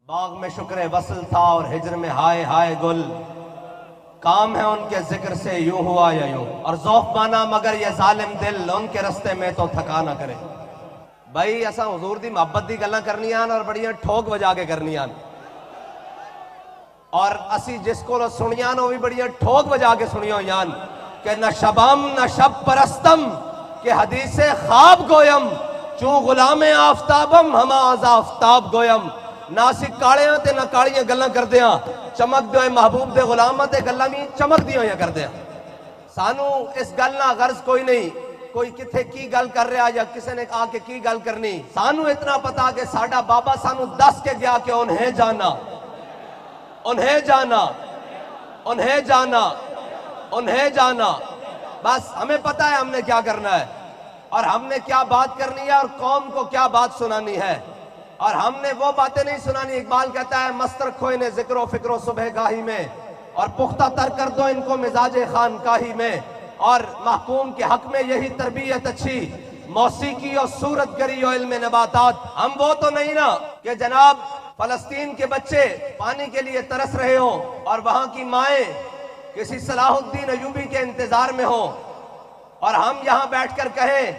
باغ میں شکر وصل تھا اور ہجر میں ہائے ہائے گل، کام ہے ان کے ذکر سے یوں ہوا یا یوں، اور ذوق مانا مگر یہ ظالم دل ان کے رستے میں تو تھکا نہ کرے۔ بھائی اساں حضور دی محبت دی گلاں کرنیاں اور بڑیاں ٹھوک بجا کے کرنیاں، اور اسی جس کو سنیاں وہ بھی بڑیاں ٹھوک بجا کے سنیاں یان کہ نہ شبم نہ شب پرستم کہ حدیث خواب گویم، چوں غلام آفتابم ہما از آفتاب گویم۔ نہ اسی کاڑیاں تے نہ کاڑیاں گلاں کردیاں، چمک دے محبوب دے غلاماں تے گلاں بھی چمک دیاں یا کردیاں۔ سانو اس گل نہ غرض کوئی نہیں کوئی کتھے کی گل کر رہا یا کسی نے آ کے کی گل کرنی، سانو اتنا پتا کہ ساڈا بابا سانو دس کے گیا کہ انہیں جانا انہیں جانا انہیں جانا انہیں جانا، بس ہمیں پتا ہے ہم نے کیا کرنا ہے اور ہم نے کیا بات کرنی ہے اور قوم کو کیا بات سنانی ہے، اور ہم نے وہ باتیں نہیں سنانی۔ اقبال کہتا ہے مست رکھو انہیں ذکر و فکر و صبح گاہی میں، اور پختہ تر کر دو ان کو مزاج خانقاہی میں، اور محکوم کے حق میں یہی تربیت اچھی، موسیقی اور صورت گری و علم نباتات۔ ہم وہ تو نہیں نا کہ جناب فلسطین کے بچے پانی کے لیے ترس رہے ہوں اور وہاں کی مائیں کسی صلاح الدین ایوبی کے انتظار میں ہوں، اور ہم یہاں بیٹھ کر کہیں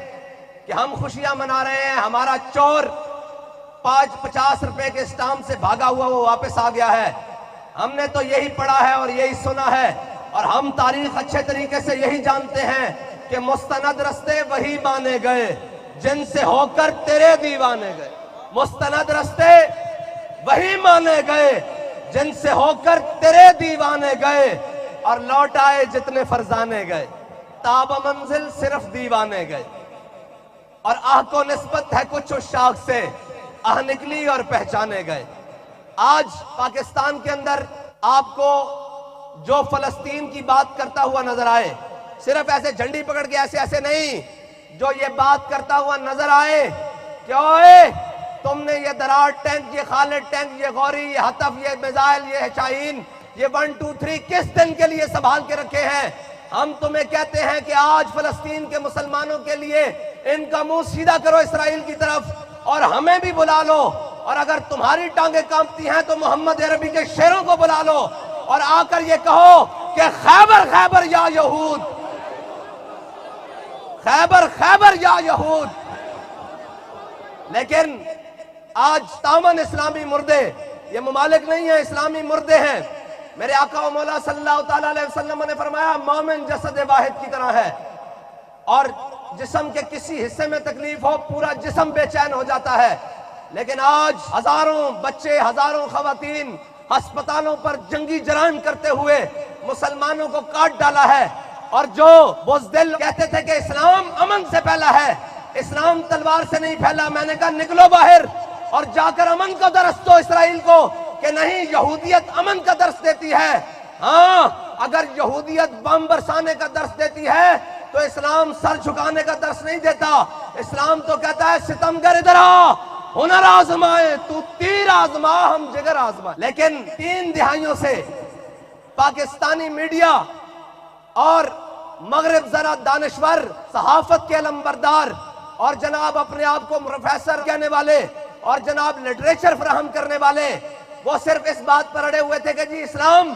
کہ ہم خوشیاں منا رہے ہیں، ہمارا چور 50 روپے کے اسٹامپ سے بھاگا ہوا وہ واپس آ گیا ہے۔ ہم نے تو یہی پڑھا ہے اور یہی سنا ہے، اور ہم تاریخ اچھے طریقے سے یہی جانتے ہیں کہ مستند رستے وہی مانے گئے جن سے ہو کر تیرے دیوانے گئے۔ مستند رستے وہی مانے گئے جن سے ہو کر تیرے دیوانے گئے، اور لوٹ آئے جتنے فرزانے گئے، تاب منزل صرف دیوانے گئے۔ اور آہ کو نسبت ہے کچھ اس شاخ سے، آہ نکلی اور پہچانے گئے۔ آج پاکستان کے اندر آپ کو جو فلسطین کی بات کرتا ہوا نظر آئے، صرف ایسے جھنڈی پکڑ کے ایسے نہیں، جو یہ بات کرتا ہوا نظر آئے کہ اوئے تم نے یہ درار ٹینک، یہ خالد ٹینک، یہ غوری، یہ حطف، یہ میزائل، یہ شاہین، یہ 1 2 3 کس دن کے لیے سنبھال کے رکھے ہیں؟ ہم تمہیں کہتے ہیں کہ آج فلسطین کے مسلمانوں کے لیے ان کا منہ سیدھا کرو اسرائیل کی طرف، اور ہمیں بھی بلا لو، اور اگر تمہاری ٹانگیں کانپتی ہیں تو محمد عربی کے شیروں کو بلا لو اور آ کر یہ کہو کہ خیبر خیبر یا یہود، خیبر خیبر یا یہود۔ لیکن آج تامن اسلامی مردے، یہ ممالک نہیں ہیں، اسلامی مردے ہیں۔ میرے آقا و مولا صلی اللہ تعالیٰ علیہ وسلم نے فرمایا مومن جسد واحد کی طرح ہے، اور جسم کے کسی حصے میں تکلیف ہو پورا جسم بے چین ہو جاتا ہے۔ لیکن آج ہزاروں بچے، ہزاروں خواتین ہسپتالوں پر جنگی جرائم کرتے ہوئے مسلمانوں کو کاٹ ڈالا ہے، اور جو بزدل کہتے تھے کہ اسلام امن سے پھیلا ہے، اسلام تلوار سے نہیں پھیلا، میں نے کہا نکلو باہر اور جا کر امن کا درس دو اسرائیل کو کہ نہیں، یہودیت امن کا درس دیتی ہے۔ ہاں اگر یہودیت بم برسانے کا درس دیتی ہے تو اسلام سر جھکانے کا درس نہیں دیتا۔ اسلام تو کہتا ہے ستمگر ادھر آ، ہنر آزمائے، تو تیر آزما ہم جگر آزمائے۔ لیکن 3 دہائیوں سے پاکستانی میڈیا اور مغرب ذرا دانشور، صحافت کے علمبردار، اور جناب اپنے آپ کو پروفیسر کہنے والے اور جناب لٹریچر فراہم کرنے والے، وہ صرف اس بات پر اڑے ہوئے تھے کہ جی اسلام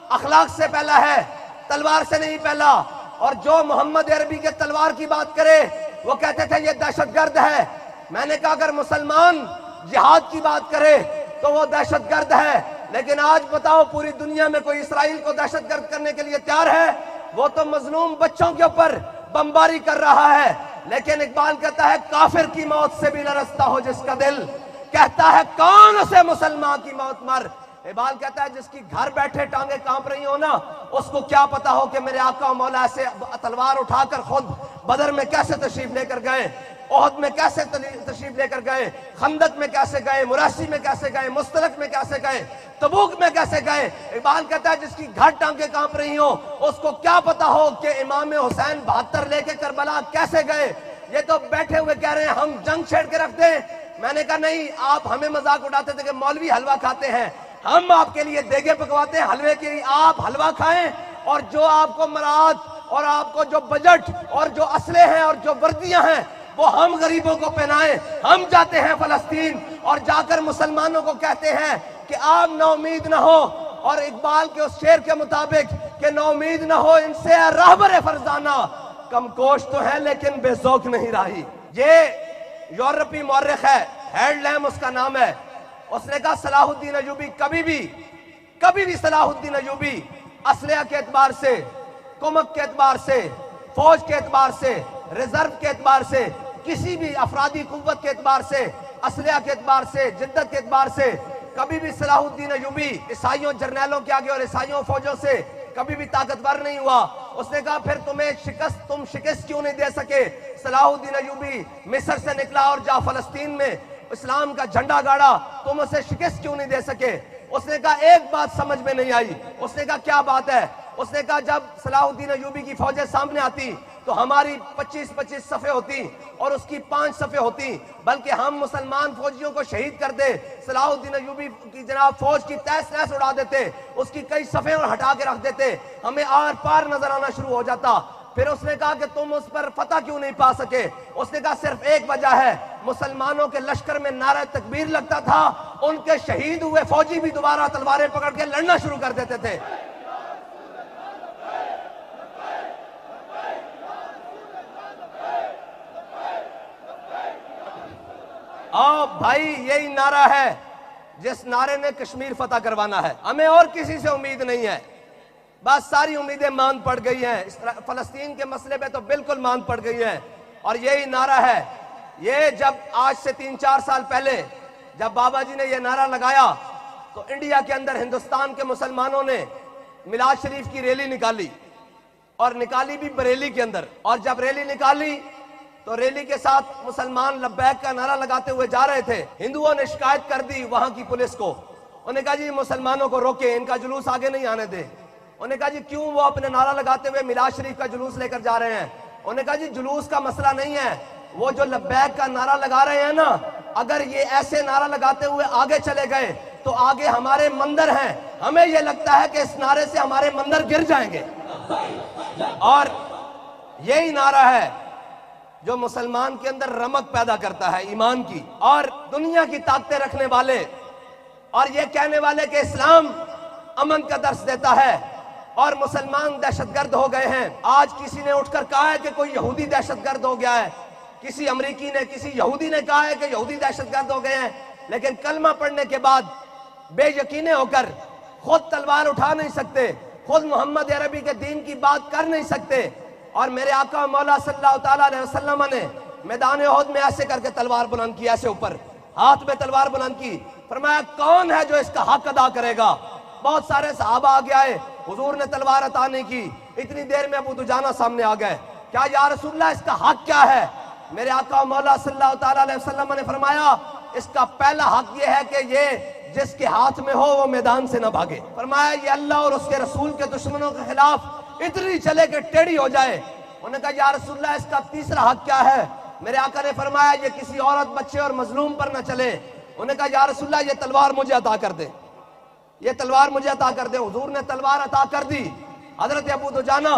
اخلاق سے پھیلا ہے، تلوار سے نہیں پھیلا، اور جو محمد عربی کے تلوار کی بات کرے وہ کہتے تھے یہ دہشت گرد ہے۔ میں نے کہا اگر مسلمان جہاد کی بات کرے تو وہ دہشت گرد ہے، لیکن آج بتاؤ پوری دنیا میں کوئی اسرائیل کو دہشت گرد کرنے کے لیے تیار ہے؟ وہ تو مظلوم بچوں کے اوپر بمباری کر رہا ہے۔ لیکن اقبال کہتا ہے کافر کی موت سے بھی لرزتا ہو جس کا دل، کہتا ہے کون سے مسلمان کی موت مر۔ اقبال کہتا ہے جس کی گھر بیٹھے ٹانگیں کانپ رہی ہو نا، اس کو کیا پتا ہو کہ میرے آقا و مولا سے تلوار اٹھا کر خود بدر میں کیسے تشریف لے کر گئے، احد میں کیسے تشریف لے کر گئے، خندق میں کیسے گئے، مراسی میں کیسے گئے، مستلق میں کیسے گئے، تبوک میں کیسے گئے۔ اقبال کہتا ہے جس کی گھر ٹانگیں کانپ رہی ہوں اس کو کیا پتا ہو کہ امام حسین 72 لے کے کربلا کیسے گئے۔ یہ تو بیٹھے ہوئے کہہ رہے ہیں ہم جنگ چھیڑ کے رکھ دیں۔ میں نے کہا نہیں، آپ ہمیں مذاق اڑاتے تھے کہ مولوی حلوہ کھاتے ہیں، ہم آپ کے لیے دیگے پکواتے ہیں حلوے کے لیے، آپ حلوہ کھائیں، اور جو آپ کو مراد اور آپ کو جو بجٹ اور جو اسلحے ہیں اور جو وردیاں ہیں وہ ہم غریبوں کو پہنائیں۔ ہم جاتے ہیں فلسطین اور جا کر مسلمانوں کو کہتے ہیں کہ آپ نا امید نہ ہو، اور اقبال کے اس شعر کے مطابق کہ نا امید نہ ہو ان سے راہبر فرزانہ، کم کوش تو ہے لیکن بے ذوق نہیں راہی۔ یہ یورپی مورخ ہے، ہیڈ لیم اس کا نام ہے، اس نے کہا صلاح الدین ایوبی کبھی بھی صلاح الدین ایوبی اسلحہ کے اعتبار سے، کمک کے اعتبار سے، فوج کے اعتبار سے، ریزرو کے اعتبار سے، کسی بھی افرادی قوت کے اعتبار سے، اسلحہ کے اعتبار سے، جدت کے اعتبار سے، کبھی بھی صلاح الدین ایوبی عیسائیوں جرنیلوں کے آگے اور عیسائیوں فوجوں سے کبھی بھی طاقتور نہیں ہوا۔ اس نے کہا پھر تم شکست کیوں نہیں دے سکے؟ صلاح الدین ایوبی مصر سے نکلا اور جا فلسطین میں اسلام کا جھنڈا گاڑا، تم اسے شکست کیوں نہیں دے سکے؟ اس نے کہا ایک بات سمجھ میں نہیں آئی۔ اس نے کہا کیا بات ہے؟ اس نے کہا جب صلاح الدین ایوبی کی فوجیں سامنے آتی تو ہماری 25 صفیں ہوتی اور اس کی 5 صفیں ہوتی، بلکہ ہم مسلمان فوجیوں کو شہید کر دے، صلاح الدین ایوبی کی جناب فوج کی تیس نیس اڑا دیتے، اس کی کئی صفیں اور ہٹا کے رکھ دیتے، ہمیں آر پار نظر آنا شروع ہو جاتا۔ پھر اس نے کہا کہ تم اس پر فتح کیوں نہیں پا سکے؟ اس نے کہا صرف ایک وجہ ہے، مسلمانوں کے لشکر میں نعرہ تکبیر لگتا تھا، ان کے شہید ہوئے فوجی بھی دوبارہ تلواریں پکڑ کے لڑنا شروع کر دیتے تھے۔ بھائی یہی نعرہ ہے جس نعرے نے کشمیر فتح کروانا ہے، ہمیں اور کسی سے امید نہیں ہے، بس ساری امیدیں مان پڑ گئی ہیں، فلسطین کے مسئلے پہ تو بالکل مان پڑ گئی ہیں، اور یہی نعرہ ہے۔ یہ جب آج سے 3-4 سال پہلے جب بابا جی نے یہ نعرہ لگایا تو انڈیا کے اندر ہندوستان کے مسلمانوں نے میلاد شریف کی ریلی نکالی، اور نکالی بھی بریلی کے اندر، اور جب ریلی نکالی تو ریلی کے ساتھ مسلمان لبیک کا نعرہ لگاتے ہوئے جا رہے تھے۔ ہندوؤں نے شکایت کر دی وہاں کی پولیس کو، انہوں نے کہا جی مسلمانوں کو روکیں، ان کا جلوس آگے نہیں آنے دیں۔ انہوں نے کہا جی کیوں وہ اپنے نعرہ لگاتے ہوئے میلاد شریف کا جلوس لے کر جا رہے ہیں؟ انہوں نے کہا جی جلوس کا مسئلہ نہیں ہے، وہ جو لبیک کا نعرہ لگا رہے ہیں نا، اگر یہ ایسے نعرہ لگاتے ہوئے آگے چلے گئے تو آگے ہمارے مندر ہیں، ہمیں یہ لگتا ہے کہ اس نعرے سے ہمارے مندر گر جائیں گے۔ اور یہی نعرہ ہے جو مسلمان کے اندر رمق پیدا کرتا ہے ایمان کی، اور دنیا کی طاقتیں رکھنے والے اور یہ کہنے والے کہ اسلام امن کا درس دیتا ہے اور مسلمان دہشت گرد ہو گئے ہیں۔ آج کسی نے اٹھ کر کہا ہے کہ کوئی یہودی دہشت گرد ہو گیا ہے، کسی امریکی نے، کسی یہودی نے کہا ہے کہ یہودی دہشت گرد ہو گئے ہیں، لیکن کلمہ پڑھنے کے بعد بے یقینے ہو کر خود تلوار اٹھا نہیں سکتے، خود محمد عربی کے دین کی بات کر نہیں سکتے۔ اور میرے آقا مولا صلی اللہ تعالیٰ علیہ وسلم نے میدان احد میں ایسے کر کے تلوار بلند کی، ایسے اوپر ہاتھ میں تلوار بلند کی، فرمایا کون ہے جو اس کا حق ادا کرے گا؟ بہت سارے صحابہ آگے آئے، حضور نے تلوار عطا نہیں کی، اتنی دیر میں ابو دجانہ سامنے آ گئے، کیا یا رسول اللہ اس کا حق کیا ہے؟ میرے آقا مولا صلی اللہ تعالیٰ علیہ وسلم نے فرمایا اس کا پہلا حق یہ ہے کہ یہ جس کے ہاتھ میں ہو وہ میدان سے نہ بھاگے۔ فرمایا یہ اللہ اور اس کے رسول کے دشمنوں کے خلاف اتنی چلے کہ ٹیڑھی ہو جائے۔ انہوں نے کہا یا رسول اللہ اس کا تیسرا حق کیا ہے؟ میرے آقا نے فرمایا یہ کسی عورت، بچے اور مظلوم پر نہ چلے۔ انہوں نے کہا یا رسول اللہ یہ تلوار مجھے عطا کر دے، یہ تلوار مجھے عطا کر دے۔ حضور نے تلوار عطا کر دی۔ حضرت ابو دجانہ،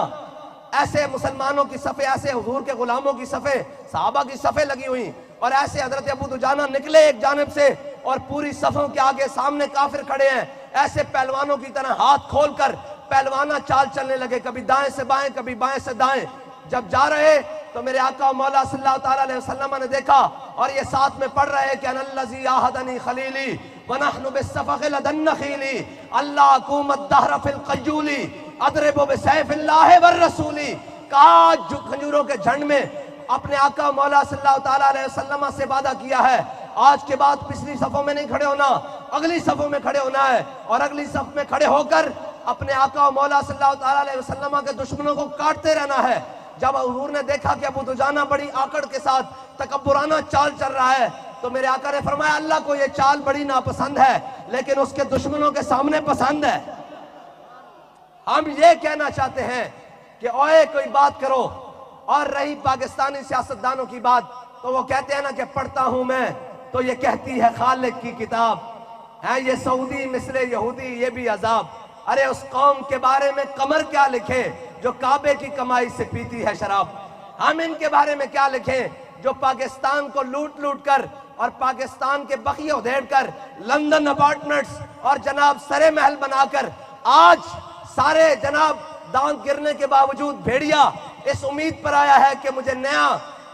ایسے مسلمانوں کی صفیں، ایسے حضور کے غلاموں کی صفیں، صحابہ کی صفیں لگی ہوئی، اور ایسے حضرت ابو دجانہ نکلے ایک جانب سے اور پوری صفوں کے آگے سامنے کافر کھڑے ہیں، ایسے پہلوانوں کی طرح ہاتھ کھول کر پہلوانہ چال چلنے لگے، کبھی دائیں سے بائیں، کبھی بائیں سے دائیں۔ جب جا رہے تو میرے آقا مولا صلی اللہ تعالیٰ علیہ وسلم نے دیکھا، اور یہ ساتھ میں پڑھ رہے کہ اَنَ الَّذِي آہَدَنِي خَلِيلِي وَنَحْنُ بِالصَّفَقِ لَدَى النَّخِيلِ اللہ اقوم الدَّهْرَ فِي الْقَيُّولِ اَضْرِبُ بِسَيْفِ اللَّهِ وَالرَّسُولِ۔ کاج کھجوروں کے جھنڈ میں اپنے آقا مولا صلی اللہ تعالیٰ علیہ وسلم سے وعدہ کیا ہے، آج کے بعد پچھلی صفوں میں نہیں کھڑے ہونا، اگلی صفوں میں کھڑے ہونا ہے، اور اگلی صف میں کھڑے ہو کر اپنے آقا مولا صلی اللہ تعالیٰ علیہ وسلم کے دشمنوں کو کاٹتے رہنا ہے۔ جب حضور نے دیکھا کہ ابو دجانہ بڑی آکڑ کے ساتھ تکبرانہ چال چل رہا ہے تو میرے آقا نے فرمایا اللہ کو یہ چال بڑی ناپسند ہے، لیکن اس کے دشمنوں کے سامنے پسند ہے۔ ہم یہ کہنا چاہتے ہیں کہ اوئے کوئی بات کرو، اور رہی پاکستانی سیاستدانوں کی بات تو وہ کہتے ہیں نا کہ پڑھتا ہوں میں تو یہ کہتی ہے خالق کی کتاب ہے، یہ سعودی مثل یہودی یہ بھی عذاب۔ ارے اس قوم کے بارے میں قمر کیا لکھے جو کعبے کی کمائی سے پیتی ہے شراب؟ ہم ان کے بارے میں کیا لکھیں جو پاکستان کو لوٹ لوٹ کر اور پاکستان کے بقیے ادھیڑ کر لندن اپارٹمنٹس اور جناب سرے محل بنا کر آج سارے جناب دانت گرنے کے باوجود بھیڑیا اس امید پر آیا ہے کہ مجھے نیا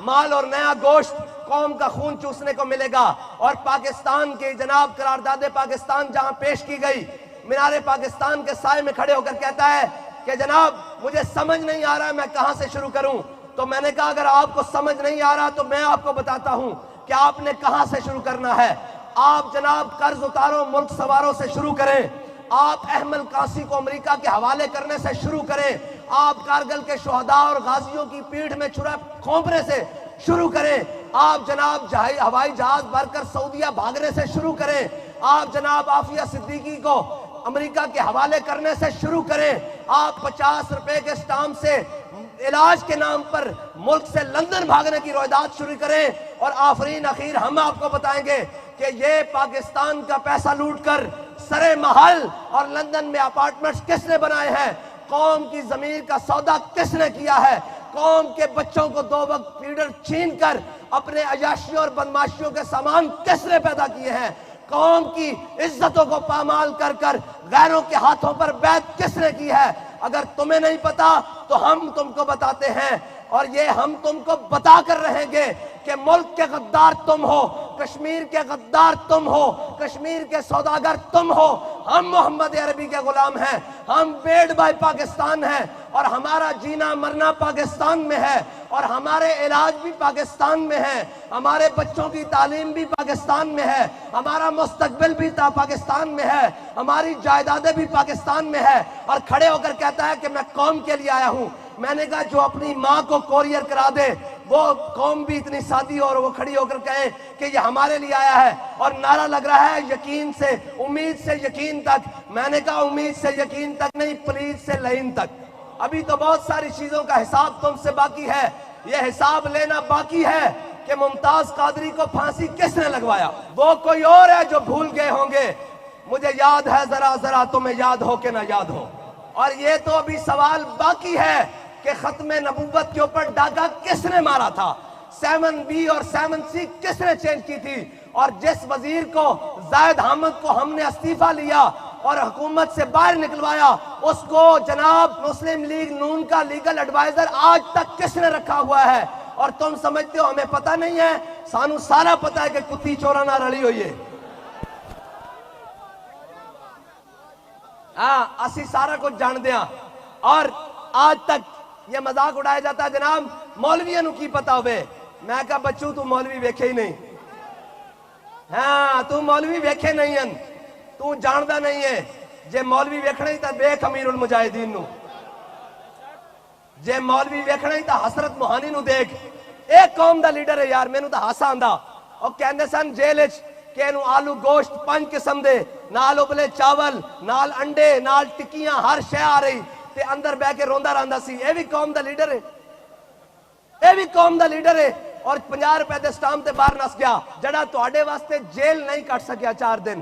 مال اور نیا گوشت قوم کا خون چوسنے کو ملے گا. اور پاکستان کی جناب قرارداد پاکستان جہاں پیش کی گئی مینار پاکستان کے سائے میں کھڑے ہو کر کہتا ہے کہ جناب مجھے سمجھ نہیں آ رہا میں کہاں سے شروع کروں. تو میں نے کہا اگر آپ کو سمجھ نہیں آ رہا تو میں آپ کو بتاتا ہوں کہ آپ نے کہاں سے شروع کرنا ہے. آپ جناب قرض اتاروں ملک سواروں سے شروع کریں. آپ احمد قاسی کو امریکہ کے حوالے کرنے سے شروع کریں. آپ کارگل کے شہداء اور غازیوں کی پیٹھ میں چھرا کھونپنے سے شروع کریں. آپ جناب ہوائی جہاز بھر کر سعودیہ بھاگنے سے شروع کریں. آپ جناب عافیہ صدیقی کو امریکہ کے حوالے کرنے سے شروع کریں. آپ 50 روپے کے سٹامپ سے علاج کے نام پر ملک سے لندن بھاگنے کی رویداد شروع کریں. اور آفرین اخیر ہم آپ کو بتائیں گے کہ یہ پاکستان کا پیسہ لوٹ کر سرے محل اور لندن میں اپارٹمنٹس کس نے بنائے ہیں؟ قوم کی ضمیر کا سودا کس نے کیا ہے؟ قوم کے بچوں کو 2 وقت فیڈر چھین کر اپنے عیاشیوں اور بدماشیوں کے سامان کس نے پیدا کیے ہیں؟ قوم کی عزتوں کو پامال کر کر غیروں کے ہاتھوں پر بیعت کس نے کی ہے؟ اگر تمہیں نہیں پتا تو ہم تم کو بتاتے ہیں. اور یہ ہم تم کو بتا کر رہیں گے کہ ملک کے غدار تم ہو, کشمیر کے غدار تم ہو, کشمیر کے سوداگر تم ہو. ہم محمد عربی کے غلام ہیں, ہم بیڈ بائی پاکستان ہیں, اور ہمارا جینا مرنا پاکستان میں ہے, اور ہمارے علاج بھی پاکستان میں ہے, ہمارے بچوں کی تعلیم بھی پاکستان میں ہے, ہمارا مستقبل بھی پاکستان میں ہے, ہماری جائیدادیں بھی پاکستان میں ہے. اور کھڑے ہو کر کہتا ہے کہ میں قوم کے لیے آیا ہوں. میں نے کہا جو اپنی ماں کو کوریئر کرا دے وہ قوم بھی اتنی سادی اور وہ کھڑی ہو کر کہے کہ یہ ہمارے لیے آیا ہے. اور نعرہ لگ رہا ہے یقین سے امید سے یقین تک. میں نے کہا امید سے یقین تک نہیں, پلیز سے لعین تک. ابھی تو بہت ساری چیزوں کا حساب تم سے باقی ہے. یہ حساب لینا باقی ہے کہ ممتاز قادری کو پھانسی کس نے لگوایا. وہ کوئی اور ہے جو بھول گئے ہوں گے. مجھے یاد ہے ذرا ذرا, تمہیں یاد ہو کہ نہ یاد ہو. اور یہ تو ابھی سوال باقی ہے کہ ختم نبوت کے اوپر ڈاکہ کس نے مارا تھا, 7B اور 7C کس نے چینج کی تھی. اور جس وزیر کو زاہد حامد کو ہم نے استعفیٰ لیا اور حکومت سے باہر نکلوایا, اس کو جناب مسلم لیگ نون کا لیگل ایڈوائزر آج تک کس نے رکھا ہوا ہے. اور تم سمجھتے ہو ہمیں پتہ نہیں ہے؟ سانو سارا پتہ ہے کہ کتی چورا نہ رلی ہوئی ہے. ہاں اسی سارا کچھ جان دیا. اور آج تک یہ مذاق اڑایا جاتا ہے جناب مولویوں نو کی پتا ہوئے. میں کہا بچوں تو مولوی ویکھے ہی نہیں. ہاں تو مولوی ویکھے نہیں ہیں, تو جاندہ نہیں ہے. جے مولوی ویکھنا ہی تا دیکھ امیر المجاہدین نو, جے مولوی ویکھنا ہی تا حسرت موہانی نو دیکھ. ایک قوم دا لیڈر ہے یار, میں نو تا ہاسا آندا. اور کہندے سن جیلچ کہ انو آلو گوشت 5 قسم دے, نال ابلے چاول, نال انڈے, نال ٹکیاں, ہر شے آ رہی تے اندر بہ کے روندا رہندا سی. اے بھی قوم دا لیڈر ہے, اے بھی قوم دا لیڈر ہے. اور 50 روپے دے سٹامپ تے باہر نس گیا, جڑا تواڈے واسطے جیل نہیں کٹ سکیا 4 دن.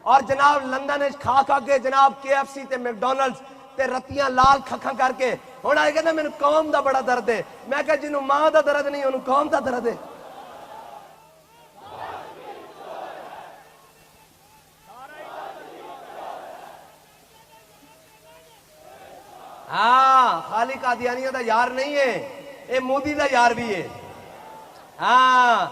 اور جناب لندن کھا کھا کے جناب KFC تے میکڈونلڈز تے رتیاں لال کھکھاں کر کے ہن آئے کہندا مینوں قوم دا بڑا درد ہے. میں کہا جنوں ماں دا درد نہیں اونوں قوم دا درد ہے. ہاں خالی قادیانیہ دا یار نہیں ہے, اے مودی دا یار بھی ہے. ہاں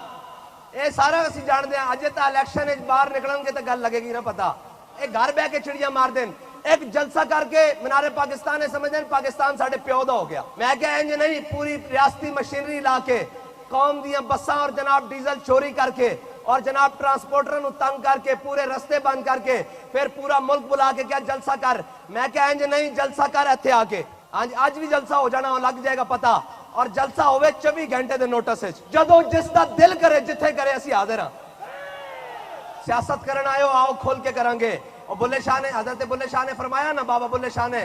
اے سارا اسی جان دے ہیں. اجے تا الیکشن وچ باہر نکلن گے تے گل لگے گی نا پتہ. اے گھر بہ کے چڑیاں مار دین. ایک جلسہ کر کے مینار پاکستان سمجھیں پاکستان ساڑھے پیو دا ہو گیا. میں کہا انج نہیں, پوری ریاستی مشینری لا کے قوم دیاں بساں اور جناب ڈیزل چوری کر کے اور جناب ٹرانسپورٹر نو تنگ کر کے پورے رستے بند کر کے پھر پورا ملک بلا کے کیا جلسہ کر. میں کہا انج نہیں, جلسہ کر ایتھے آ کے. آج بھی جلسہ ہو جانا, لگ جائے گا پتہ. اور جلسہ ہوئے 24 گھنٹے دے نوٹس ہے, جدو جس دا دل کرے جتھے کرے اسی حاضر ہاں. سیاست کرن آئے ہو آؤ کھول کے کریں گے. اور بلے شاہ نے, حضرت بلے شاہ نے فرمایا نا, بابا بلے شاہ نے,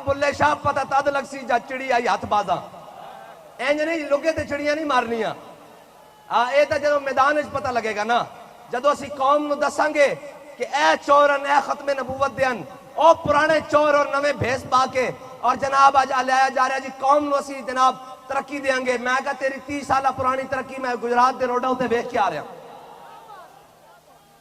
بلے شاہ پتہ تد لگ سی جا چڑی آئی ہاتھ بازاں. اینج نہیں لوگے تے چڑیاں نہیں مارنیاں. اے تا جدو میدان وچ پتہ لگے گا نا, جدو اسی قوم نو دساں گے کہ اے چورن, اے ختم نبوت دیان, او پرانے چور اور نویں بھیس پا کے اور جناب آج آیا جا رہا جی قوم نو اسی جناب ترقی دیاں گے. میں کہا تیری 30 سالہ پرانی ترقی میں گجرات دے روڈوں تے ویکھ کے آ رہا.